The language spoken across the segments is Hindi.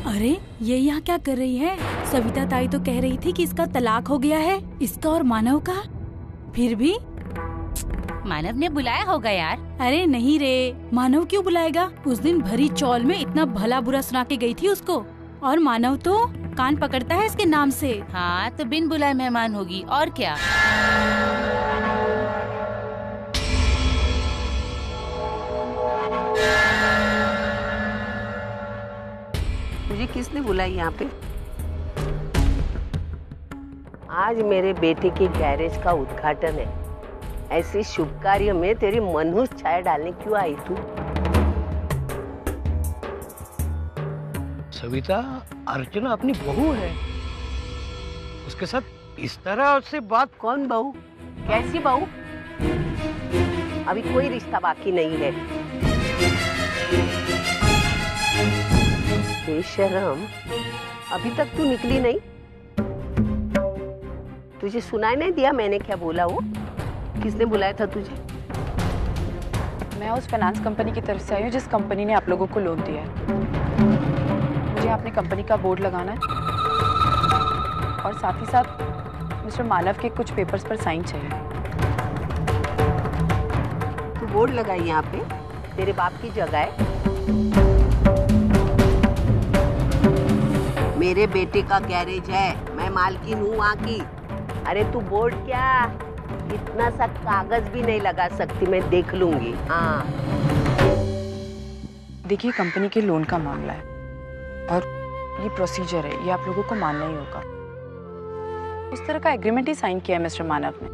अरे ये यहाँ क्या कर रही है? सविता ताई तो कह रही थी कि इसका तलाक हो गया है, इसका और मानव का। फिर भी मानव ने बुलाया होगा यार। अरे नहीं रे, मानव क्यों बुलाएगा? उस दिन भरी चौल में इतना भला बुरा सुना के गई थी उसको, और मानव तो कान पकड़ता है इसके नाम से। हाँ तो बिन बुलाए मेहमान होगी और क्या। मुझे किसने बुलाई यहाँ पे? आज मेरे बेटे के गैरेज का उद्घाटन है। ऐसे शुभ कार्य में तेरी मनहूस छाया डालने क्यों आई तू? सविता, अर्चना अपनी बहू है, उसके साथ इस तरह से बात। कौन बहू? कैसी बहू? अभी कोई रिश्ता बाकी नहीं है। बेशरम, अभी तक तू निकली नहीं? तुझे सुनाई नहीं दिया मैंने क्या बोला? वो किसने बुलाया था तुझे? मैं उस फाइनेंस कंपनी की तरफ से आई हूँ जिस कंपनी ने आप लोगों को लोन दिया है। मुझे अपनी कंपनी का बोर्ड लगाना है और साथ ही साथ मिस्टर मानव के कुछ पेपर्स पर साइन चाहिए। तू बोर्ड लगाई यहाँ पे? तेरे बाप की जगह है। मेरे बेटे का गैरेज है, मैं मालकिन हूँ वहाँ की। अरे तू बोर्ड क्या, इतना सा कागज भी नहीं लगा सकती, मैं देख लूंगी। हाँ देखिए, कंपनी के लोन का मामला है और ये प्रोसीजर है, ये आप लोगों को मानना ही होगा। उस तरह का एग्रीमेंट ही साइन किया है मिस्टर मानव ने,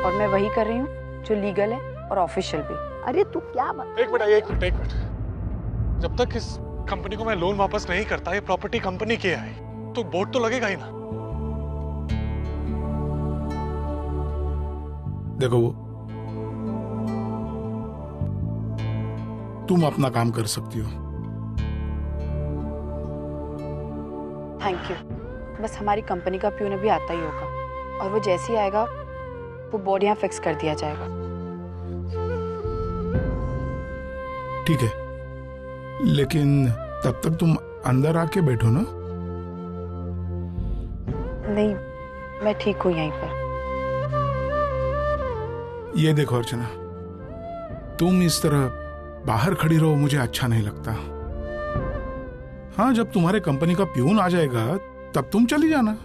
और मैं वही कर रही हूँ जो लीगल है और ऑफिशियल भी। अरे तू क्या एक मिनट। जब तक इस कंपनी को मैं लोन वापस नहीं करता, ये प्रॉपर्टी कंपनी की है, तो बोर्ड तो लगेगा ही ना। देखो, वो तुम अपना काम कर सकती हो। Thank you. बस हमारी कंपनी का प्यून अभी आता ही होगा और वो जैसे ही आएगा वो बोर्ड यहाँ फिक्स कर दिया जाएगा। ठीक है, लेकिन तब तक तुम अंदर आके बैठो ना। नहीं, मैं ठीक हूँ यहीं पर। ये देखो अर्चना, तुम इस तरह बाहर खड़ी रहो, मुझे अच्छा नहीं लगता। हाँ, जब तुम्हारे कंपनी का प्यून आ जाएगा तब तुम चली जाना।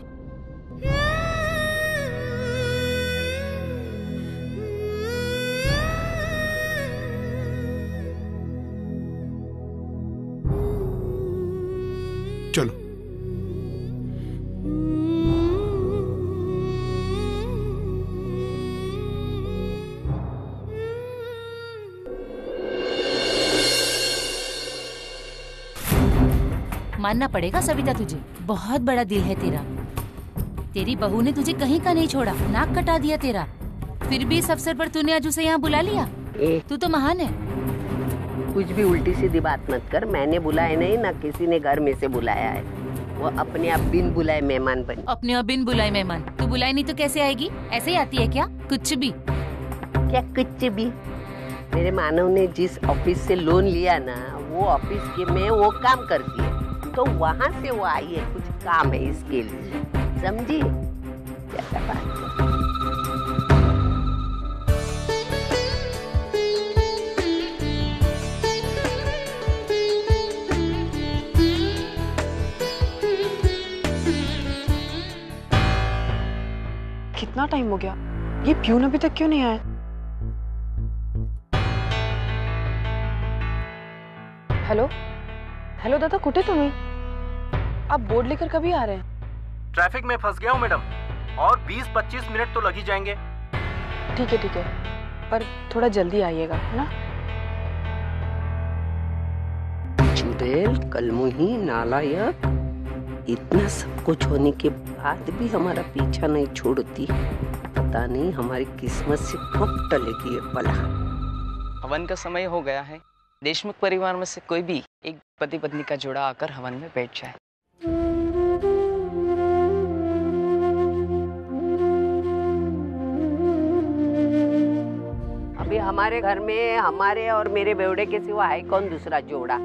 चलो। मानना पड़ेगा सविता, तुझे बहुत बड़ा दिल है तेरा। तेरी बहू ने तुझे कहीं का नहीं छोड़ा, नाक कटा दिया तेरा, फिर भी इस अवसर पर तूने आज उसे यहाँ बुला लिया। तू तो महान है। कुछ भी उल्टी सीधी बात मत कर। मैंने बुलाया नहीं, ना किसी ने घर में से बुलाया है। वो अपने आप बिन बुलाए मेहमान बनी। अपने आप बिन बुलाए मेहमान? तू बुलाए नहीं तो कैसे आएगी? ऐसे ही आती है क्या? कुछ भी क्या कुछ भी? मेरे मानव ने जिस ऑफिस से लोन लिया ना, वो ऑफिस के में वो काम करती है, तो वहाँ से वो आई है, कुछ काम है इसके लिए, समझी? ज्यादा बात कितना टाइम हो गया, ये प्यून अभी तक क्यों नहीं आया? हेलो हेलो दादा, कुठे तुम्ही? आप बोर्ड लेकर कभी आ रहे हैं? ट्रैफिक में फंस गया हूँ मैडम, और 20-25 मिनट तो लग ही जाएंगे। ठीक है, पर थोड़ा जल्दी आइएगा, है ना? चुड़ैल, कलमुही, नालायक, इतना सब कुछ होने के बाद भी हमारा पीछा नहीं छोड़ती। पता नहीं हमारी किस्मत से कब टलेगी ये बला। हवन का समय हो गया है। देशमुख परिवार में से कोई भी एक पति पत्नी का जोड़ा आकर हवन में बैठ जाए। अभी हमारे घर में हमारे और मेरे बेवड़े के सिवा है कौन दूसरा जोड़ा?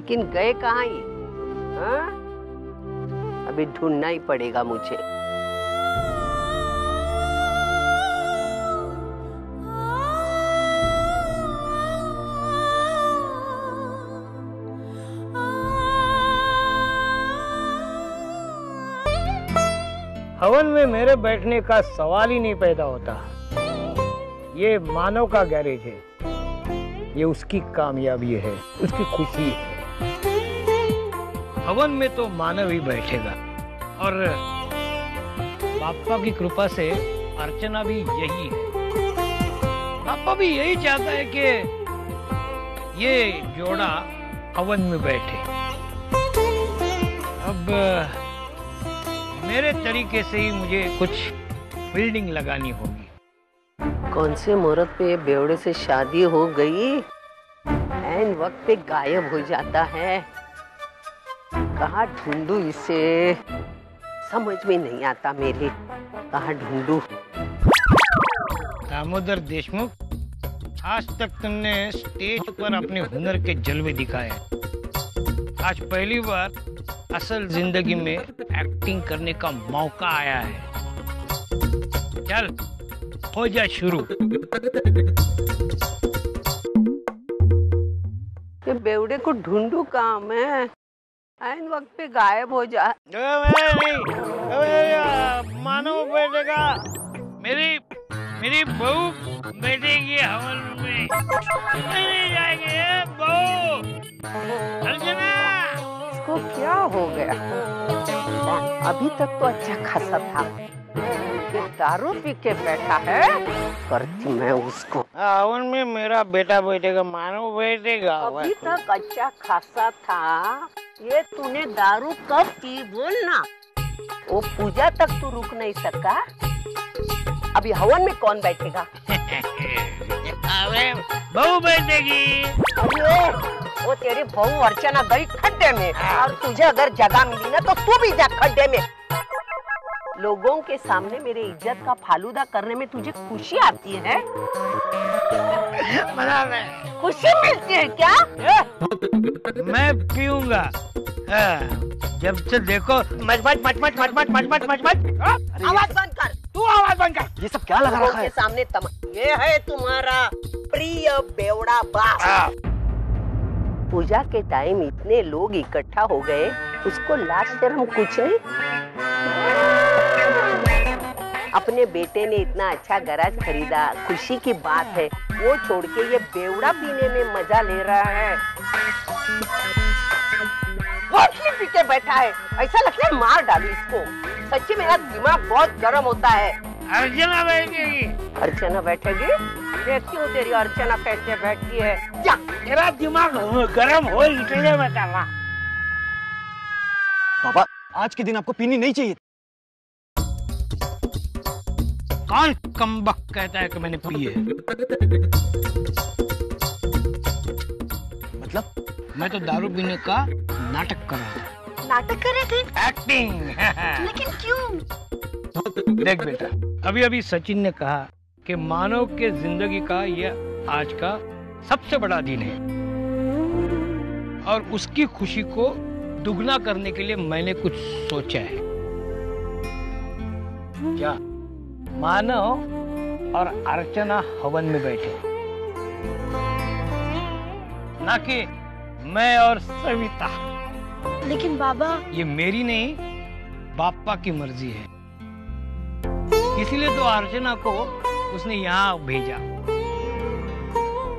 लेकिन गए कहाँ ये? हाँ? अभी ढूंढना ही पड़ेगा मुझे। हवन में मेरे बैठने का सवाल ही नहीं पैदा होता। ये मानव का गैरेज है, ये उसकी कामयाबी है, उसकी खुशी है। हवन में तो मानव ही बैठेगा और बापा की कृपा से अर्चना भी यही है। बापा भी यही चाहता है कि ये जोड़ा हवन में बैठे। अब मेरे तरीके से ही मुझे कुछ फील्डिंग लगानी होगी। कौन से मुहूर्त पे ये बेवड़े से शादी हो गई, ऐन वक्त पे गायब हो जाता है। कहाँ ढूंढूं इसे, समझ में नहीं आता मेरे, कहाँ ढूंढूं। दामोदर देशमुख, आज तक तुमने स्टेज पर अपने हुनर के जलवे दिखाए। आज पहली बार असल जिंदगी में एक्टिंग करने का मौका आया है। चल हो जा शुरू। ये बेवड़े को ढूंढूं कहाँ मैं, ऐन वक्त पे गायब हो जा। मानो बैठेगा, मेरी बहू बैठेगी हवन में। नहीं जाएंगे बहू। अर्चना, इसको क्या हो गया? अभी तक तो अच्छा खासा था, ये दारू पी के बैठा है। करती मैं उसको। हवन में मेरा बेटा बैठेगा, मानो बैठेगा। अभी तक अच्छा खासा था, ये तूने दारू कब पी बोलना। वो पूजा तक तू रुक नहीं सका, अभी हवन में कौन बैठेगा? बहू बैठेगी। अरे वो तेरी बहू अर्चना गई खड्डे में, और तुझे अगर जगह मिली ना तो तू भी जा खड्डे में। लोगों के सामने मेरे इज्जत का फालूदा करने में तुझे खुशी आती है? खुशी मिलती है क्या? मैं पीऊंगा। जब से देखो much much much much much much much much much much. आवाज बंद कर, तू आवाज बंद कर। ये सब क्या लगा रखा है? सामने ये है तुम्हारा प्रिय बेवड़ा बाप। पूजा के टाइम इतने लोग इकट्ठा हो गए, उसको लाज शर्म कुछ नहीं। अपने बेटे ने इतना अच्छा गराज खरीदा, खुशी की बात है। वो छोड़ के ये बेवड़ा पीने में मजा ले रहा है। पी के बैठा है, ऐसा लगता है मार डालू इसको। सच्ची मेरा दिमाग बहुत गर्म होता है। अर्चना बैठेगी। अर्चना बैठेगी? देखती हूँ तेरी अर्चना कैसे बैठती है। जा। तेरा दिमाग गर्म हो इसलिए मैं कर रहा। पापा, आज के दिन आपको पीनी नहीं चाहिए। कौन कमबख्त कहता है कि मैंने पी है? मतलब? मैं तो दारू पीने का नाटक कर रहा था। नाटक कर रहे थे? एक्टिंग। लेकिन क्यों? देख बेटा, अभी अभी सचिन ने कहा कि मानव के जिंदगी का यह आज का सबसे बड़ा दिन है, और उसकी खुशी को दुगना करने के लिए मैंने कुछ सोचा है। क्या मानव और अर्चना हवन में बैठे, ना कि मैं और सविता। लेकिन बाबा, ये मेरी नहीं, बापा की मर्जी है। इसीलिए तो अर्चना को उसने यहाँ भेजा,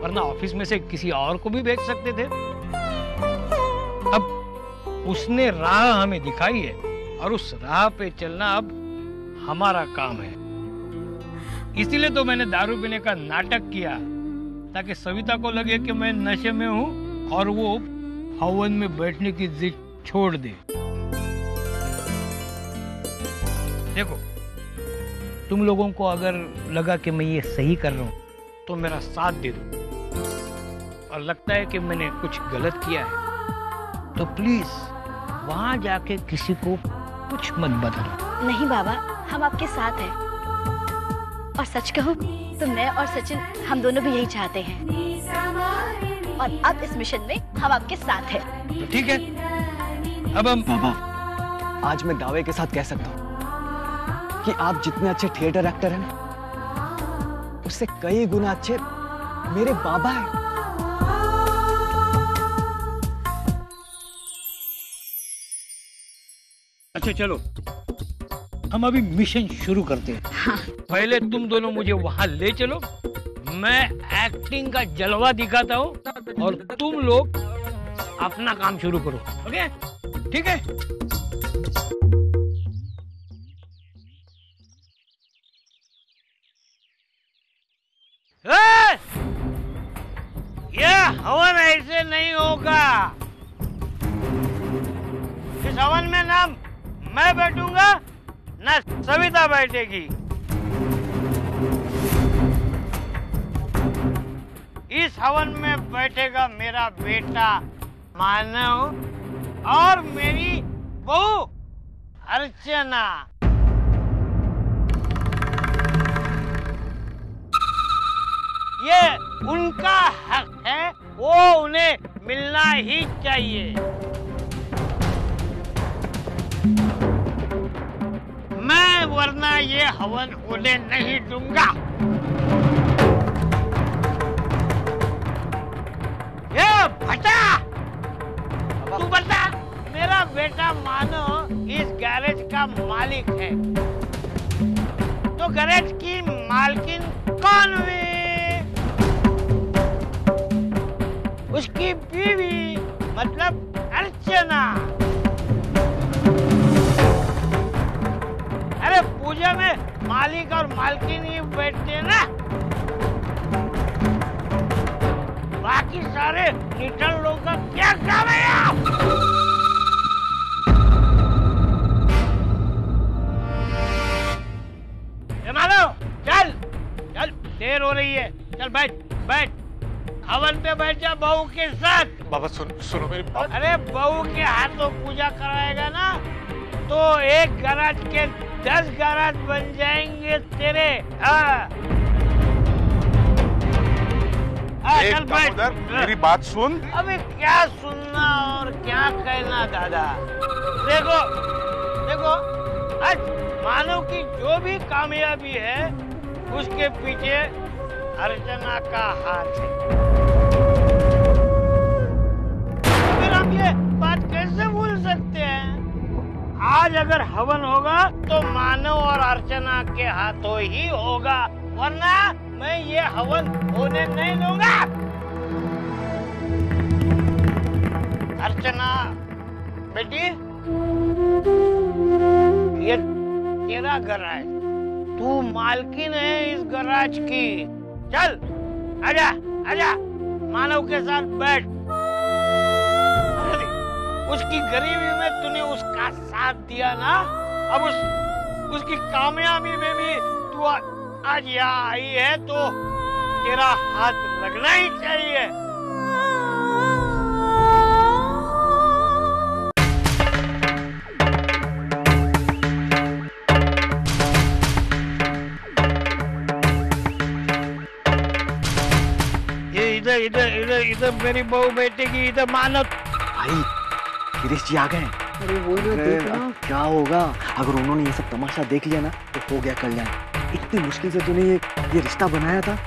वरना ऑफिस में से किसी और को भी भेज सकते थे। अब उसने राह हमें दिखाई है, और उस राह पे चलना अब हमारा काम है। इसीलिए तो मैंने दारू पीने का नाटक किया, ताकि सविता को लगे कि मैं नशे में हूँ और वो हवन में बैठने की जिद छोड़ दे। देखो, तुम लोगों को अगर लगा कि मैं ये सही कर रहा हूँ तो मेरा साथ दे दो, और लगता है कि मैंने कुछ गलत किया है तो प्लीज वहां जाके किसी को कुछ मत बताना। नहीं बाबा, हम आपके साथ हैं। और सच कहूं तो मैं और सचिन, हम दोनों भी यही चाहते हैं। और अब इस मिशन में हम आपके साथ हैं। तो ठीक है, अब हम बाबा, आज मैं दावे के साथ कह सकता हूँ कि आप जितने अच्छे थिएटर एक्टर हैं ना, उससे कई गुना अच्छे मेरे बाबा हैं। अच्छा चलो, हम अभी मिशन शुरू करते हैं। हाँ। पहले तुम दोनों मुझे वहां ले चलो, मैं एक्टिंग का जलवा दिखाता हूँ और तुम लोग अपना काम शुरू करो। ओके, ठीक है? ये हवन ऐसे नहीं होगा। इस हवन में ना मैं बैठूंगा ना सविता बैठेगी। इस हवन में बैठेगा मेरा बेटा मानव और मेरी बहू अर्चना। ये उनका हक है, वो उन्हें मिलना ही चाहिए। मैं वरना ये हवन होने नहीं दूंगा। ये बता, तू बता, मेरा बेटा मानो इस गैरेज का मालिक है, तो गैरेज की मालकिन कौन हुई? उसकी बीवी, मतलब अर्चना। अरे पूजा में मालिक और मालकिन ही बैठते ना, बाकी सारे निठल लोगों का क्या काम है यार? मानो, चल चल, देर हो रही है, चल बैठ बैठ, हवन पे बैठ जा बहू के साथ। बाबा सुनो मेरी बात। अरे बहू के हाथों पूजा कराएगा ना, तो एक गराज के 10 गराज बन जाएंगे तेरे। चल बैठ। मेरी बात सुन। अबे क्या सुनना और क्या कहना दादा। देखो देखो, आज मानव की जो भी कामयाबी है उसके पीछे अर्चना का हाथ है। फिर हम ये बात कैसे भूल सकते हैं? आज अगर हवन होगा तो मानव और अर्चना के हाथों ही होगा, वरना मैं ये हवन होने नहीं दूंगा। अर्चना बेटी, ये तेरा गराज, तू मालकिन है इस गराज की। चल आजा आजा, मानव के साथ बैठ। उसकी गरीबी में तूने उसका साथ दिया ना, अब उसकी कामयाबी में भी तू आज यहाँ आई है तो तेरा हाथ लगना ही चाहिए। ये इधर इधर इधर इधर मेरी बहू बैठेगी, इधर मानव। भाई गिरीश जी आ गए। अरे वो अब क्या होगा अगर उन्होंने ये सब तमाशा देख लिया ना, तो हो गया कल्याण। इतनी मुश्किल से तूने ये रिश्ता बनाया था,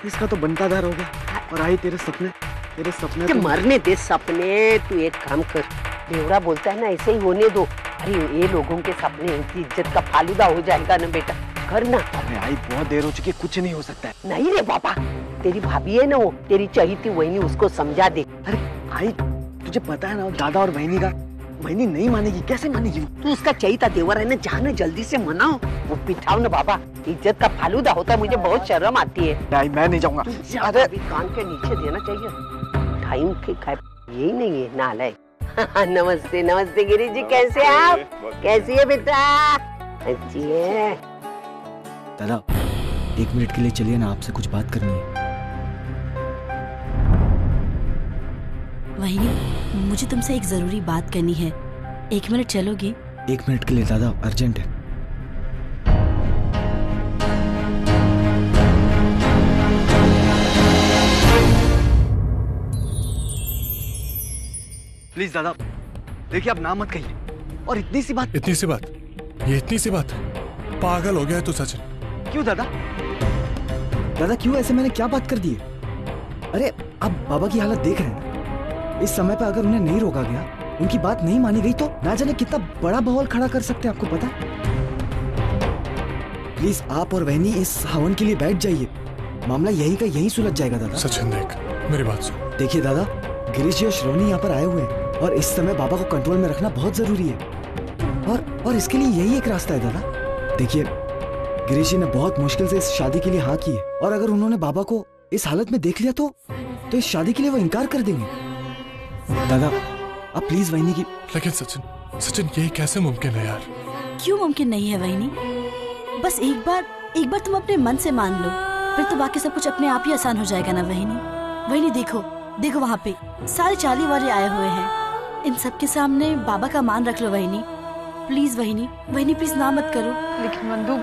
इसका तो बनतादार हो गया। और आई तेरे सपने तो मरने दे सपने। तू एक काम कर, बेवड़ा बोलता है ना, ऐसे ही होने दो। अरे ये लोगों के सपने इज्जत का फालूदा हो जाएगा ना बेटा, करना। अरे आई बहुत देर हो चुकी है, कुछ नहीं हो सकता है। नहीं रे बाबा, तेरी भाभी है ना, वो तेरी चहीती वही, उसको समझा दे। अरे आई तुझे पता है ना दादा और बहनी का, बहनी नहीं मानेगी, कैसे मानेगी वो? तू उसका चहीता देवर है ना, जाना जल्दी से मनाओ, वो पिठाओ ना बाबा, इज्जत का फालूदा होता है। मुझे बहुत शर्म आती है। नहीं मैं नहीं जाऊंगा। अरे कान के नीचे देना चाहिए, टाइम के खाए यही नहीं है नालायक। नमस्ते नमस्ते गिरीश जी, कैसे आप? कैसी है बेटा? अच्छी है। दादा 1 मिनट के लिए चलिए ना, आपसे कुछ बात करनी है। वही मुझे तुमसे एक जरूरी बात करनी है, 1 मिनट चलोगी? 1 मिनट के लिए दादा, अर्जेंट है। प्लीज दादा, देखिए आप ना मत कहिए। और इतनी सी बात, ये इतनी सी बात, पागल हो गया है तू सचिन। क्यों दादा? दादा क्यों ऐसे? मैंने क्या बात कर दी है? अरे आप बाबा की हालत देख रहे हैं ना, इस समय पे अगर उन्हें नहीं रोका गया, उनकी बात नहीं मानी गई तो ना जाने कितना बड़ा बवाल खड़ा कर सकते हैं, आपको पता है? प्लीज आप और वहनी इस हवन के लिए बैठ जाइए, मामला यही का यही सुलझ जाएगा दादा। सचिन देख, मेरी बात सुन। देखिए दादा, गिरीश जी और श्रवणी यहाँ पर आए हुए हैं और इस समय बाबा को कंट्रोल में रखना बहुत जरूरी है, और इसके लिए यही एक रास्ता है दादा। देखिए गिरीश जी ने बहुत मुश्किल से इस शादी के लिए हाँ की है, और अगर उन्होंने बाबा को इस हालत में देख लिया तो इस शादी के लिए वो इनकार कर देंगे। दादा आप प्लीज वहीनी की। लेकिन सचिन ये कैसे मुमकिन है यार? क्यों मुमकिन नहीं है वहीनी? बस एक बार तुम अपने मन से मान लो, फिर तो बाकी सब कुछ अपने आप ही आसान हो जाएगा ना वहीनी। वहीनी देखो वहाँ पे सारे चाली वाले आए हुए हैं, इन सब के सामने बाबा का मान रख लो वहीनी, प्लीज वहीनी प्लीज ना मत करो। लेकिन मंदू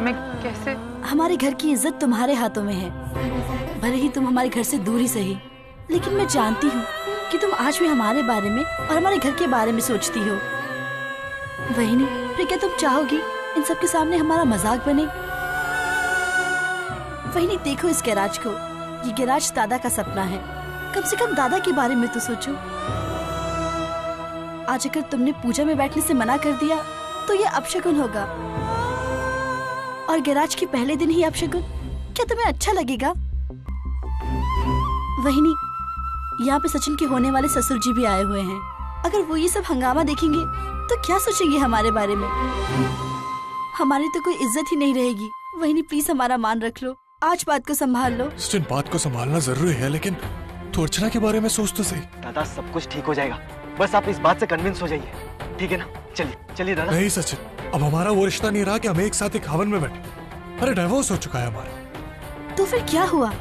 मैं कैसे? हमारे घर की इज्जत तुम्हारे हाथों में है, भले ही तुम हमारे घर से दूर ही सही, लेकिन मैं जानती हूँ कि तुम आज भी हमारे बारे में और हमारे घर के बारे में सोचती हो। वहीनी फिर क्या तुम चाहोगी इन सब के सामने हमारा मजाक बने? वहीनी देखो इस गैराज को, ये गैराज दादा का सपना है, कम से कम दादा के बारे में तो सोचो। आज अगर तुमने पूजा में बैठने से मना कर दिया तो ये अपशगुन होगा, और गैराज के पहले दिन ही अपशगुन, क्या तुम्हें अच्छा लगेगा? वहीनी यहाँ पे सचिन के होने वाले ससुर जी भी आए हुए हैं, अगर वो ये सब हंगामा देखेंगे तो क्या सोचेंगे हमारे बारे में? हमारी तो कोई इज्जत ही नहीं रहेगी। वहीनी प्लीज हमारा मान रख लो, आज बात को संभाल लो। सचिन बात को संभालना जरूरी है, लेकिन तू अर्चना के बारे में सोच तो सही। दादा सब कुछ ठीक हो जाएगा, बस आप इस बात से कन्विंस हो जाइए, ठीक है ना? चलिए दादा। नहीं सचिन, अब हमारा वो रिश्ता नहीं रहा कि हम एक साथ एक हवन में बैठे। अरे डिवोर्स हो चुका है हमारा। तो फिर क्या हुआ?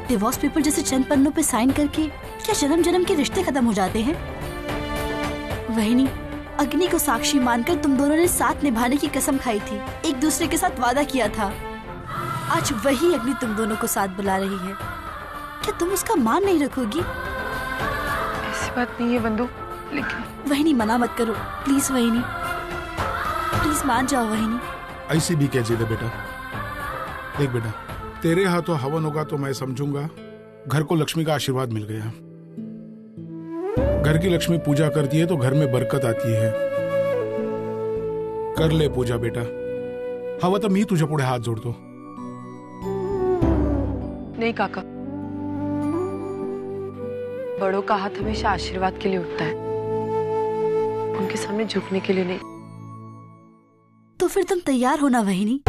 डिवोर्स पेपर जैसे चंद पन्नों पे साइन करके क्या जन्म जन्म के रिश्ते खत्म हो जाते हैं? वहीनी अग्नि को साक्षी मानकर तुम दोनों ने साथ निभाने की कसम खाई थी, एक दूसरे के साथ वादा किया था। आज वही अग्नि तुम दोनों को साथ बुला रही है, क्या तुम उसका मान नहीं रखोगी? ऐसी बात नहीं है बंधु, लेकिन वहीनी मना मत करो प्लीज, वहीनी प्लीज मान जाओ। वहीनी ऐसी भी कैसे दे बेटा? देख बेटा, तेरे हाथों हवन होगा तो मैं समझूंगा घर को लक्ष्मी का आशीर्वाद मिल गया। घर की लक्ष्मी पूजा करती है तो घर में बरकत आती है। कर ले पूजा बेटा, हवा तो मी तुझ्या पुढे हात जोडतो। नहीं काका, बड़ों का हाथ हमेशा आशीर्वाद के लिए उठता है, उनके सामने झुकने के लिए नहीं। तो फिर तुम तैयार हो ना वहीनी?